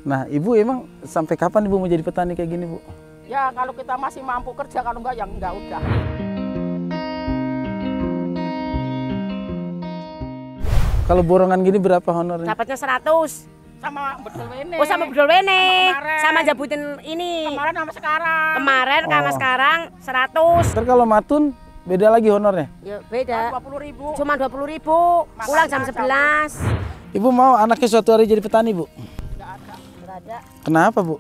Nah, Ibu emang sampai kapan Ibu mau jadi petani kayak gini, Bu? Ya kalau kita masih mampu kerja, kalau enggak ya enggak udah. Kalau borongan gini berapa honornya? Dapatnya 100. Sama bedol wene. Oh, sama bedol wene. Kemarin. Sama jabutin ini. Kemarin sama sekarang. Kemarin sama sekarang 100. Ntar kalau matun beda lagi honornya? Ya beda. 20.000. Cuma 20.000. Pulang jam 11. Ibu mau anaknya suatu hari jadi petani, Bu? Enggak ada. Enggak ada. Kenapa, Bu?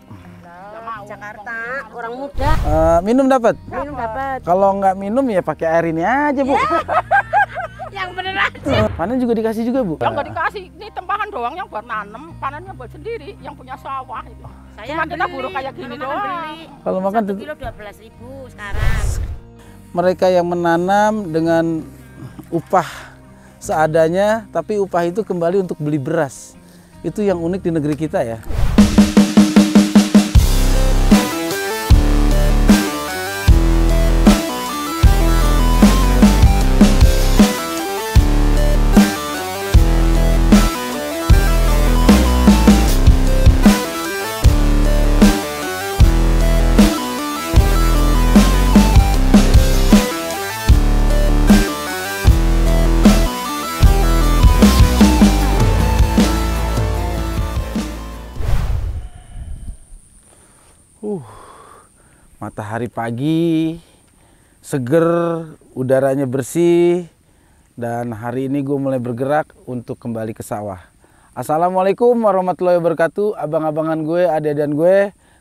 Jakarta, orang muda. Minum dapat? Minum dapat. Kalau nggak minum ya pakai air ini aja, Bu. Yang bener aja. Panen juga dikasih juga, Bu? Yang enggak dikasih, ini tempahan doang yang buat nanem, panennya buat sendiri, yang punya sawah itu. Saya Cuma kita buru kayak gini doang. Kalau makan 1 kilo 12.000 sekarang. mereka yang menanam dengan upah seadanya, tapi upah itu kembali untuk beli beras. Itu yang unik di negeri kita ya. Matahari pagi, seger, udaranya bersih, dan hari ini gue mulai bergerak untuk kembali ke sawah. Assalamualaikum warahmatullahi wabarakatuh, abang-abangan gue, adik-adikan gue,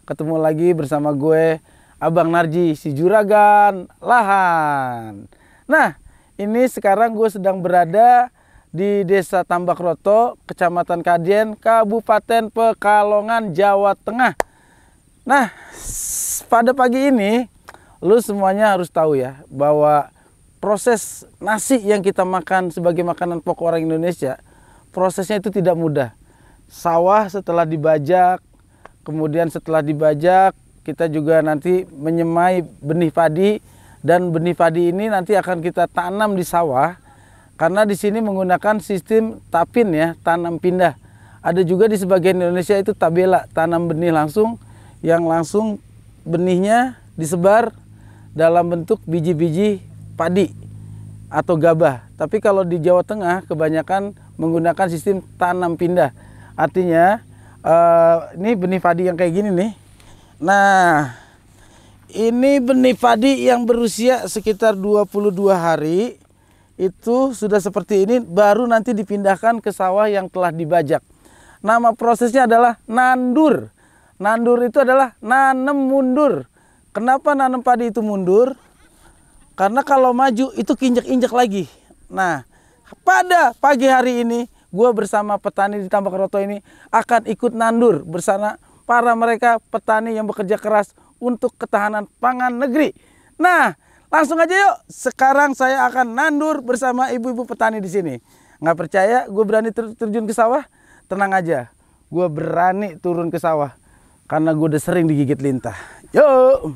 ketemu lagi bersama gue, Abang Narji, si juragan lahan. Nah, ini sekarang gue sedang berada di Desa Tambakroto, Kecamatan Kadien, Kabupaten Pekalongan, Jawa Tengah. Nah, pada pagi ini, lu semuanya harus tahu ya, bahwa proses nasi yang kita makan sebagai makanan pokok orang Indonesia, prosesnya itu tidak mudah. Sawah setelah dibajak, kemudian setelah dibajak, kita juga nanti menyemai benih padi, dan benih padi ini nanti akan kita tanam di sawah, karena di sini menggunakan sistem tapin ya, tanam pindah. Ada juga di sebagian Indonesia itu tabela, tanam benih langsung, yang langsung benihnya disebar dalam bentuk biji-biji padi atau gabah. Tapi kalau di Jawa Tengah kebanyakan menggunakan sistem tanam pindah. Artinya ini benih padi yang kayak gini nih. Nah, ini benih padi yang berusia sekitar 22 hari. Itu sudah seperti ini, baru nanti dipindahkan ke sawah yang telah dibajak. Nama prosesnya adalah nandur. Nandur itu adalah nanem mundur. Kenapa nanem padi itu mundur? Karena kalau maju itu kinjek-injek lagi. Nah, pada pagi hari ini, gue bersama petani di Tambakroto ini akan ikut nandur bersama para mereka petani yang bekerja keras untuk ketahanan pangan negeri. Nah, langsung aja yuk. Sekarang saya akan nandur bersama ibu-ibu petani di sini. Nggak percaya gue berani terjun ke sawah? Tenang aja, gue berani turun ke sawah. Karena gue udah sering digigit lintah. Yuk!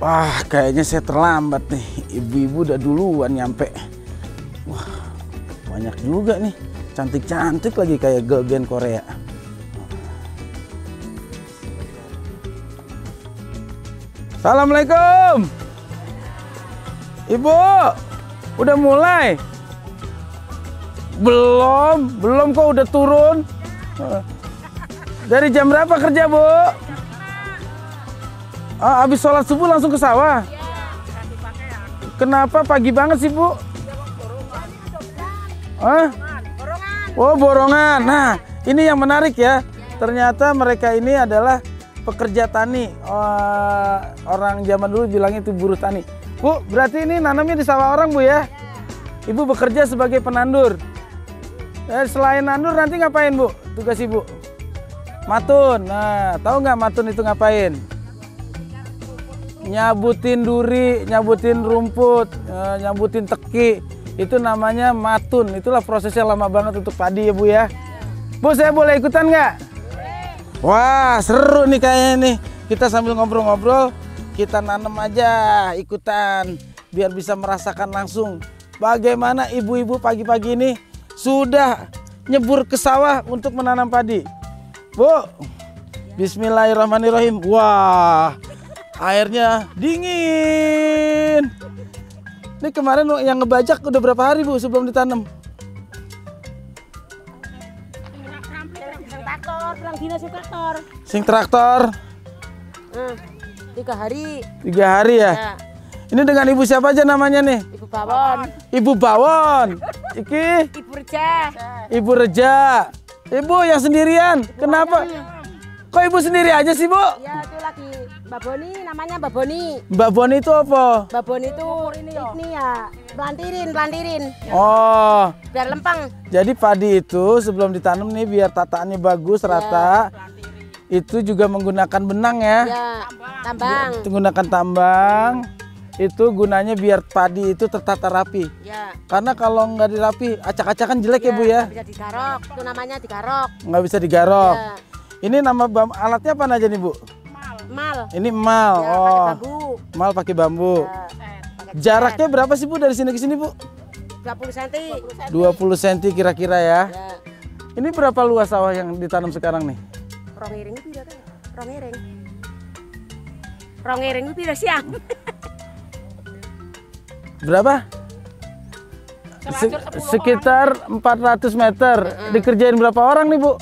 Wah, kayaknya saya terlambat nih. Ibu-ibu udah duluan nyampe. Wah, banyak juga nih. Cantik-cantik lagi kayak girl band Korea. Assalamualaikum. Ibu, udah mulai? Belum kok udah turun. Dari jam berapa kerja, Bu? Oh, habis sholat subuh langsung ke sawah? Kenapa pagi banget sih, Bu? Hah? Oh, borongan. Nah, ini yang menarik ya. Ternyata mereka ini adalah pekerja tani. Orang zaman dulu bilangnya itu buruh tani. Bu, berarti ini nanamnya di sawah orang, Bu ya? Ibu bekerja sebagai penandur. Selain nandur nanti ngapain, Bu? Tugas Ibu? Matun. Nah, tahu nggak matun itu ngapain? Nyabutin duri, nyabutin rumput, nyabutin teki. Itu namanya matun. Itulah prosesnya lama banget untuk padi ya, Bu ya. Bu, saya boleh ikutan nggak? Wah, seru nih kayaknya nih. Kita sambil ngobrol-ngobrol, kita nanam aja ikutan. Biar bisa merasakan langsung bagaimana ibu-ibu pagi-pagi ini sudah nyebur ke sawah untuk menanam padi. Bu, bismillahirrahmanirrahim. Wah, airnya dingin. Ini kemarin yang ngebajak udah berapa hari, Bu, sebelum ditanam? Traktor, bilang dinas traktor. Sing traktor. 3 hari. 3 hari ya? Ya. Ini dengan ibu siapa aja namanya nih? Ibu Bawon. Ibu Bawon. Iki? Ibu Reja. Ibu Reja. Ibu yang sendirian. Kenapa? Kok ibu sendiri aja sih, Bu? Ya, itu lagi Mbak Boni, namanya Mbak Boni. Mbak Boni itu apa? Mbak Boni itu ini ya, pelantirin. Oh, Biar lempeng. jadi padi itu sebelum ditanam nih biar tataannya bagus, rata. Itu juga menggunakan benang ya? Ya, tambang. Menggunakan tambang. Itu gunanya biar padi itu tertata rapi. Ya. Karena kalau nggak dirapi, acak-acakan jelek ya, Bu ya? Bisa digarok, itu namanya digarok. Nggak bisa digarok. Ya. Ini nama alatnya apa aja nih, Bu? Mal. Ini emal. Ya, Oh, pakai bambu. emal pakai bambu. Ya, pakai Jaraknya berapa sih, Bu, dari sini ke sini, Bu? 20 cm. 20 cm kira-kira ya. Ya. Ini berapa luas sawah yang ditanam sekarang nih? Rongiring itu pira kan? Rongiring. Rongiring itu pira siang? Berapa? Sekitar 400 meter. Dikerjain berapa orang nih, Bu?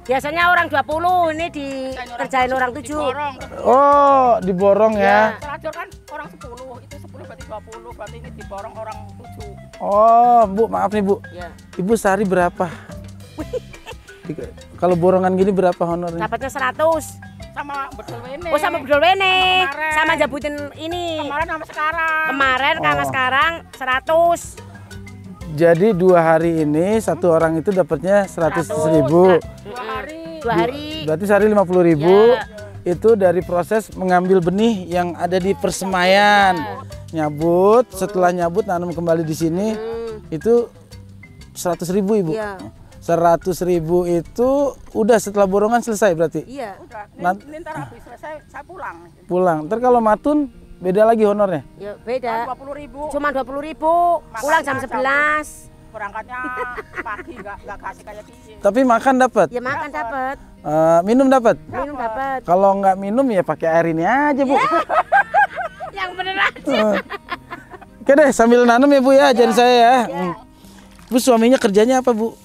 Biasanya orang 20, ini dikerjain orang 7. Oh, diborong ya. Selajur kan orang 10, itu 10 berarti 20, berarti ini diborong orang 7. Oh, Bu, maaf nih, Bu. Ya. Ibu sehari berapa? Kalau borongan gini berapa honornya? Dapatnya 100. Sama bedol wene. Oh, sama bedol wene. Kemarin. Sama jabutin ini. Kemarin sama sekarang. Kemarin sama sekarang 100. Jadi 2 hari ini satu orang itu dapatnya 100.000. 2 hari. 2 hari. Berarti sehari 50.000. Ya. Itu dari proses mengambil benih yang ada di persemaian. Nyabut, setelah nyabut nanam kembali di sini. Itu 100.000, Ibu. Iya. 100.000 itu udah setelah borongan selesai berarti. Iya. Udah, ini ntar habis selesai saya pulang. Pulang. Ntar kalau matun beda lagi honornya. Ya beda. 20.000. Cuma 20.000. Pulang jam 11. Berangkatnya pagi nggak kasih kayak gini. Tapi makan dapat. Ya makan dapat. Minum dapat. Minum dapat. Kalau nggak minum ya pakai air ini aja, Bu. Yang bener aja. Oke deh, sambil nanam ya, Bu ya, ajarin saya ya. Bu, suaminya kerjanya apa, Bu?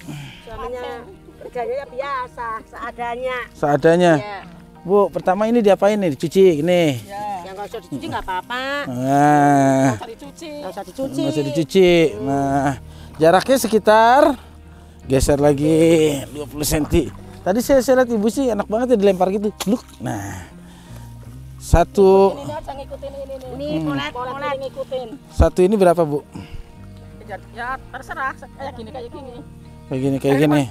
Suaminya kerjanya ya biasa, seadanya. Seadanya. Ya. Bu, pertama ini diapain nih? Dicuci, nih. Yang nggak usah dicuci nggak apa-apa. Nah, Tadi cuci. Nggak usah dicuci. nggak usah dicuci. Nah, jaraknya sekitar, geser lagi 20 cm. Tadi saya lihat ibu sih enak banget ya dilempar gitu. Luk. Nah, satu Ini aja ngikutin ini. Ini polet. Ngikutin. satu ini berapa, Bu? Ya terserah kayak gini. Kayak gini.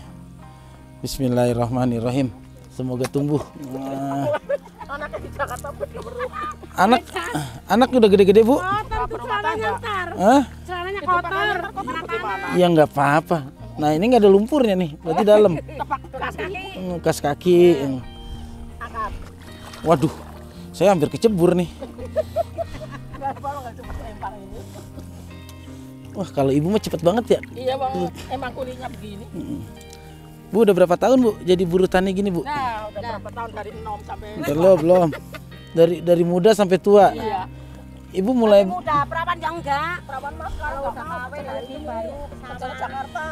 Bismillahirrahmanirrahim. Semoga tumbuh. Nah, Anaknya di Jakarta bener. anak udah gede-gede, Bu? Kotor tuh celananya ntar. Hah? Celananya kotor. Ya nggak apa-apa. Nah, ini nggak ada lumpurnya nih, berarti dalam. Bekas kaki. Kas kaki. Angkat. Waduh, saya hampir kecebur nih. Nggak cuma lempar ini. Wah, kalau ibu mah cepet banget ya. Iya bang, emang kulinya begini. Bu, udah berapa tahun, Bu, jadi buruh tani gini, Bu? Nah, udah berapa tahun dari 6 sampai. Belum. Dari muda sampai tua. Iya. Ibu mulai Muda, perawan yang enggak. Perawan mas kalau udah kawin dari sini baru ke Jakarta.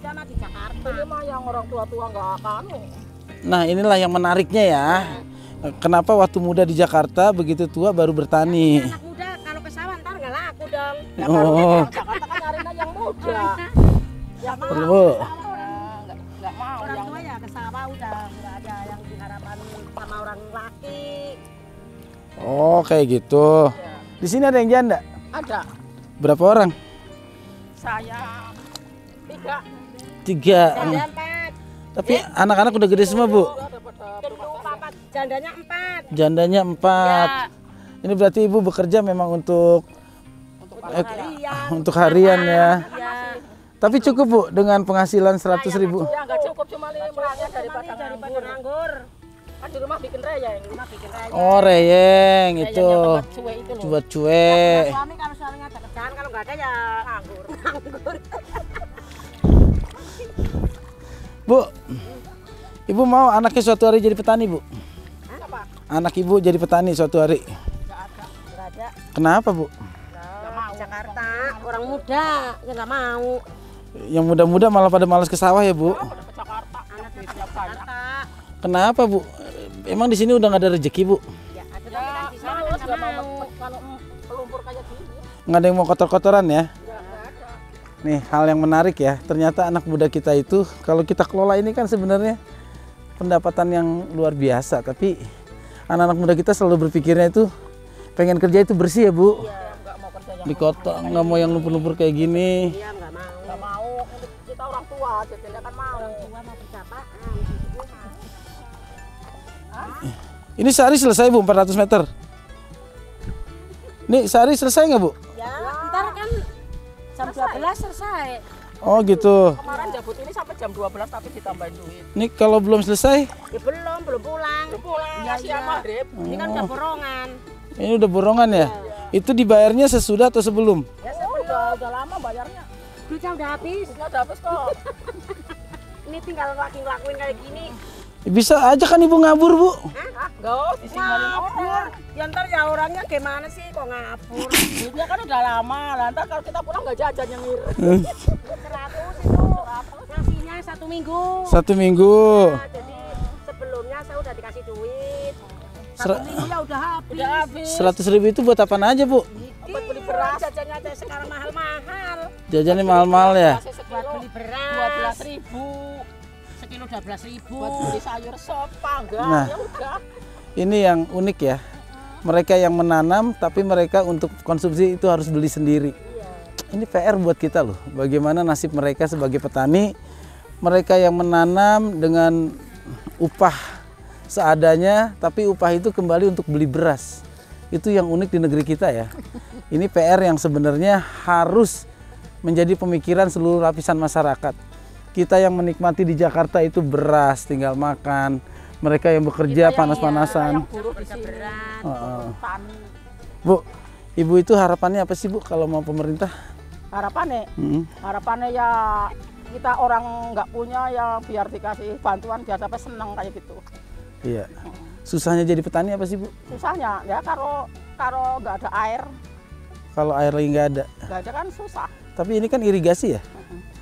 muda mah di Jakarta. Ini mah yang orang tua-tua nggak akan. Nah inilah yang menariknya ya. Kenapa waktu muda di Jakarta, begitu tua baru bertani? Anak muda kalau ke sawah ntar nggak laku dong. Ya, Oh. Jakarta kan nyarinya yang muda. Yang Perlu. nggak mau. Orang Yang tua ya ke sawah udah nggak ada yang diharapkan sama orang laki. Oh kayak gitu. Di sini ada yang janda? ada. Berapa orang? Saya 3. 3. Janda 4. Tapi anak-anak udah gede semua bu. Gendut 4. Jandanya 4. Jandanya 4. Ya. Ini berarti ibu bekerja memang untuk Harian. untuk harian ya. Ya. Tapi cukup bu dengan penghasilan 100.000. Ya nggak cukup cuma limbahnya daripada Daripada nganggur. nganggur. Kan di rumah bikin reyeng. Rumah bikin raya. Oh reyeng Reyeng itu. yang tempat cuek itu loh. Buat cuek. Suami kalau suaminya ada kerjaan, kalau nggak ada ya nganggur. Nganggur. Bu, ibu mau anaknya suatu hari jadi petani bu? Apa? Anak ibu jadi petani suatu hari. Nggak ada. Kenapa bu? Nggak mau. Jakarta, orang muda ya nggak mau. Yang muda-muda malah pada malas ke sawah ya bu? Udah ke Jakarta. Anak di Duitnya banyak. Jakarta. Kenapa bu? Emang di sini udah nggak ada rezeki bu? Ya ada Ya, tapi kan di sana males kan nggak nggak mau mau. kalau pelumpur kayak gini. Nggak ada yang mau kotor-kotoran ya? Nggak ada. Nih hal yang menarik ya. Ternyata anak muda kita itu kalau kita kelola ini kan sebenarnya pendapatan yang luar biasa. Tapi anak-anak muda kita selalu berpikirnya itu pengen kerja itu bersih ya bu. Nggak mau kerja yang Di kota nggak mau yang lumpur-lumpur kayak gini. Iya nggak mau. nggak mau. Kita orang tua, jadi dia kan mau. Tua mau berapaan? Ini sehari selesai bu 400 meter. Nih sehari selesai nggak bu? Ya, ntar kan jam 12 selesai. Oh gitu. Kemarin jabut ini sampai jam 12 tapi ditambahin duit. Nih kalau belum selesai, Ya belum pulang. Belum pulang, Iya, ngasih iya. maghrib. Ini kan udah borongan. ini udah borongan ya? Itu dibayarnya sesudah atau sebelum? Ya Oh, udah lama bayarnya. duitnya udah habis. Duitnya udah habis kok. Ini tinggal lagi ngelakuin kayak gini. Bisa aja kan ibu ngabur bu? Hah? Nggak, ditinggalin orang. Ya ntar ya orangnya gimana sih kok ngapur. Duitnya kan udah lama. Lah, ntar kalau kita pulang nggak jajan nyengir. 100 itu. Ngasihnya 1 minggu. 1 minggu. Nah, jadi sebelumnya saya udah dikasih duit. Ser- 1 minggu ya udah habis. Udah habis. 100.000 itu buat apaan aja bu? Buat beli beras. Jajannya aja sekarang mahal-mahal. Jajannya mahal-mahal ya? Kasih Buat sekilo beli beras. 12.000. Sekilo 12.000. Buat beli sayur sop, panggang. Nah. Ya udah. Ini yang unik ya. Mereka yang menanam tapi mereka untuk konsumsi itu harus beli sendiri. Ini PR buat kita loh. Bagaimana nasib mereka sebagai petani. Mereka yang menanam dengan upah seadanya tapi upah itu kembali untuk beli beras. Itu yang unik di negeri kita ya. Ini PR yang sebenarnya harus menjadi pemikiran seluruh lapisan masyarakat. Kita yang menikmati di Jakarta itu beras, tinggal makan. Mereka yang bekerja panas-panasan. Buruh di sini. Tani. Bu, ibu itu harapannya apa sih bu kalau mau pemerintah? Harapannya, Hmm. harapannya ya kita orang nggak punya ya biar dikasih bantuan biar sampai seneng kayak gitu. Iya. Susahnya jadi petani apa sih bu? Susahnya ya kalau nggak ada air, Kalau air lagi nggak ada. nggak ada kan susah. Tapi ini kan irigasi ya?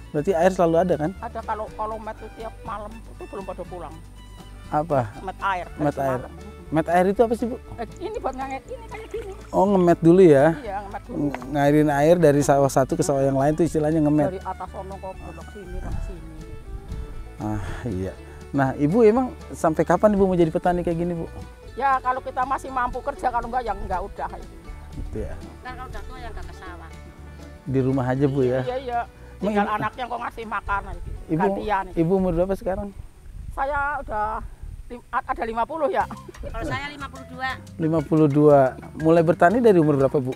Berarti air selalu ada kan? Ada kalau met itu tiap malam itu belum pada pulang. Apa? Met air. dari Met air. semalam. Met air itu apa sih bu? Ini buat nganget ini kayak gini. Oh ngemet dulu ya? Iya ngemet dulu. Ngairin air dari sawah satu ke sawah yang lain itu istilahnya ngemet. Dari atas sono ke belok sini ke sini. Ah iya. Nah ibu emang sampai kapan ibu mau jadi petani kayak gini bu? Ya kalau kita masih mampu kerja, kalau enggak ya enggak udah. Gitu ya. Kan kalau udah tua yang nggak ke sawah. Di rumah aja bu ya? Iya iya. Tinggal anaknya kok ngasih makanan gitu. Ibu, Gantian. ibu umur berapa sekarang? Saya udah ada 50 ya. Kalau saya 52. 52. Mulai bertani dari umur berapa bu?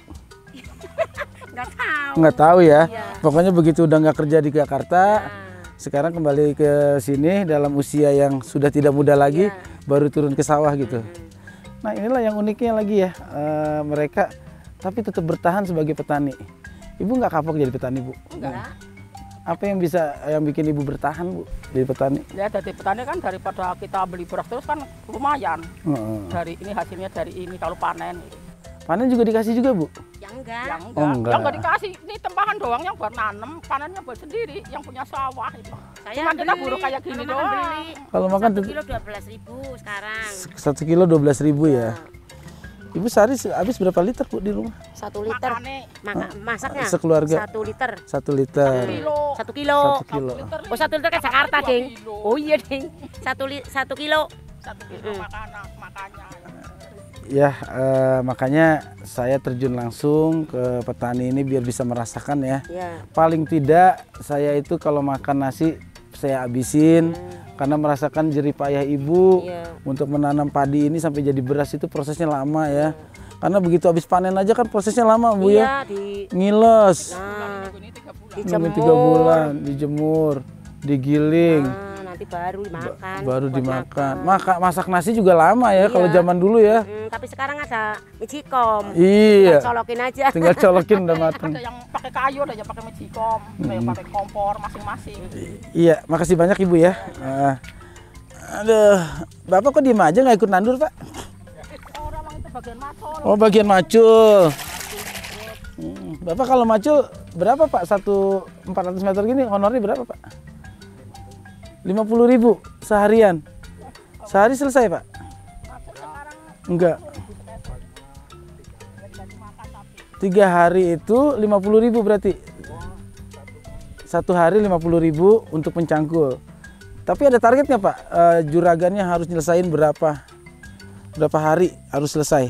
Nggak tahu. Nggak tahu ya. Iya. Pokoknya begitu udah nggak kerja di Jakarta, Nah, sekarang kembali ke sini dalam usia yang sudah tidak muda lagi, Iya. baru turun ke sawah gitu. Nah inilah yang uniknya lagi ya, mereka tapi tetap bertahan sebagai petani. Ibu nggak kapok jadi petani bu? Enggak. Apa yang bikin ibu bertahan bu jadi petani? Ya dari petani kan daripada kita beli beras terus kan lumayan. Heeh. Dari ini hasilnya dari ini kalau panen. Panen juga dikasih juga, Bu? Yang enggak. Yang Oh, enggak. Yang enggak dikasih. Ini tempahan doang yang buat nanem, panennya buat sendiri, yang punya sawah itu. Saya Cuma kita beli. buru kayak gini Kalau makan doang. beli. Kalau makan 1 kilo 12.000 sekarang. 1 kilo 12.000 ya. Nah, Ibu sehari habis berapa liter, Bu, di rumah? 1 liter. Makane Masaknya Sekeluarga? 1 liter. 1 liter. kilo. 1 kilo. 1 kilo. Oh 1 liter kayak Jakarta, Dua Ding. kilo. Oh iya, Ding. 1 kilo. 1 kilo makanya. Ya, makanya saya terjun langsung ke petani ini biar bisa merasakan ya. Ya. Paling tidak saya itu kalau makan nasi saya habisin karena merasakan jerih payah ibu Iya. untuk menanam padi ini sampai jadi beras itu prosesnya lama ya. Karena begitu habis panen aja kan prosesnya lama, Bu ya. Iya, di Ngiles, nah, nunggu 3 dijemur. bulan, dijemur, digiling, Nah, nanti baru dimakan. baru buat dimakan. makan. Masak nasi juga lama ya kalau Iya. zaman dulu ya. Tapi sekarang ada Magicom. Iya. Tinggal colokin aja. Tinggal colokin udah mateng. Ada yang pakai kayu, ada yang pakai magicom, ada yang pakai kompor masing-masing. Iya, makasih banyak Ibu ya. Aduh, Bapak kok diem aja nggak ikut nandur, Pak? Orang itu bagian macul. Oh, bagian macul. Bapak kalau macul berapa, Pak? 400 meter gini honornya berapa, Pak? 50.000 seharian. Sehari selesai, Pak? Enggak. 3 hari itu 50.000 berarti. 1 hari 50.000 untuk mencangkul. Tapi ada targetnya, Pak? Juragannya harus nyelesain berapa hari harus selesai?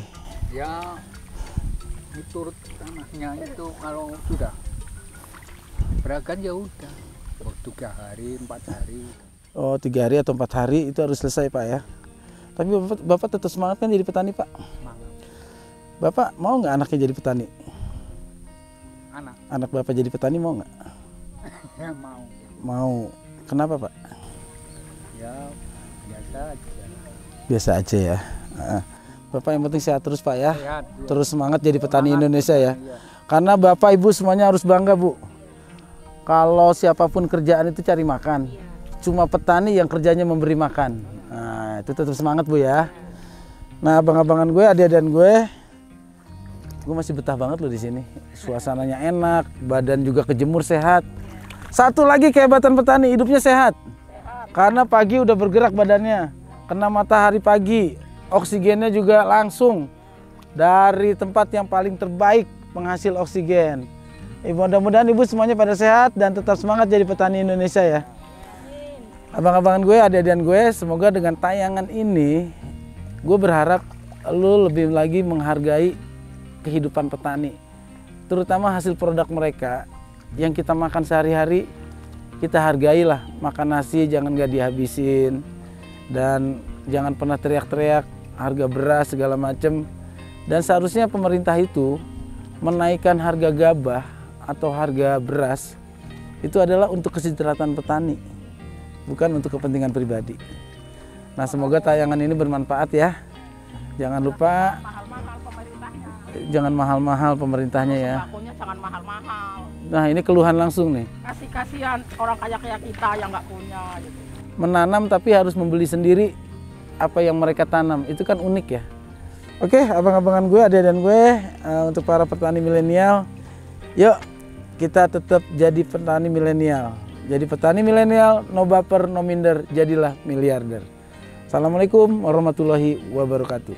Ya menurut tanahnya itu kalau sudah beragan ya udah 3 hari 4 hari. Oh, 3 hari atau 4 hari itu harus selesai, Pak ya. Tapi Bapak tetap semangat kan jadi petani, Pak? Semangat. Bapak mau nggak anaknya jadi petani? Anak Bapak jadi petani mau nggak? Ya mau. Mau. Kenapa, Pak? Ya biasa aja. Biasa aja ya. Bapak yang penting sehat terus, Pak ya. Sehat, ya. Terus semangat jadi petani Indonesia ya. Iya. Karena Bapak Ibu semuanya harus bangga, Bu. Kalau siapapun kerjaan itu cari makan. Cuma petani yang kerjanya memberi makan. Nah, itu tetap semangat, Bu ya. Nah, abang-abangan gue, adik-adikan gue masih betah banget loh di sini. Suasananya enak, badan juga kejemur sehat. Satu lagi kehebatan petani, hidupnya sehat. Karena pagi udah bergerak badannya, kena matahari pagi, oksigennya juga langsung dari tempat yang paling terbaik penghasil oksigen. Mudah-mudahan ibu semuanya pada sehat dan tetap semangat jadi petani Indonesia ya. Abang-abangan gue, adik-adikan gue, semoga dengan tayangan ini, gue berharap lu lebih lagi menghargai kehidupan petani. Terutama hasil produk mereka yang kita makan sehari-hari, kita hargailah. Makan nasi jangan gak dihabisin. Dan jangan pernah teriak-teriak harga beras segala macam. Dan seharusnya pemerintah itu menaikkan harga gabah atau harga beras itu adalah untuk kesejahteraan petani, bukan untuk kepentingan pribadi. Nah, semoga tayangan ini bermanfaat ya. Jangan lupa Mahal-mahal pemerintahnya. jangan mahal-mahal pemerintahnya ya. Sembakonya jangan mahal-mahal. Nah, ini keluhan langsung nih. Kasihan orang kayak kita yang nggak punya gitu. Menanam tapi harus membeli sendiri apa yang mereka tanam. Itu kan unik ya. Oke, abang-abangan gue, adik-adikan gue, untuk para petani milenial, yuk kita tetap jadi petani milenial. Jadi petani milenial, no baper, no minder, jadilah miliarder. Assalamualaikum warahmatullahi wabarakatuh.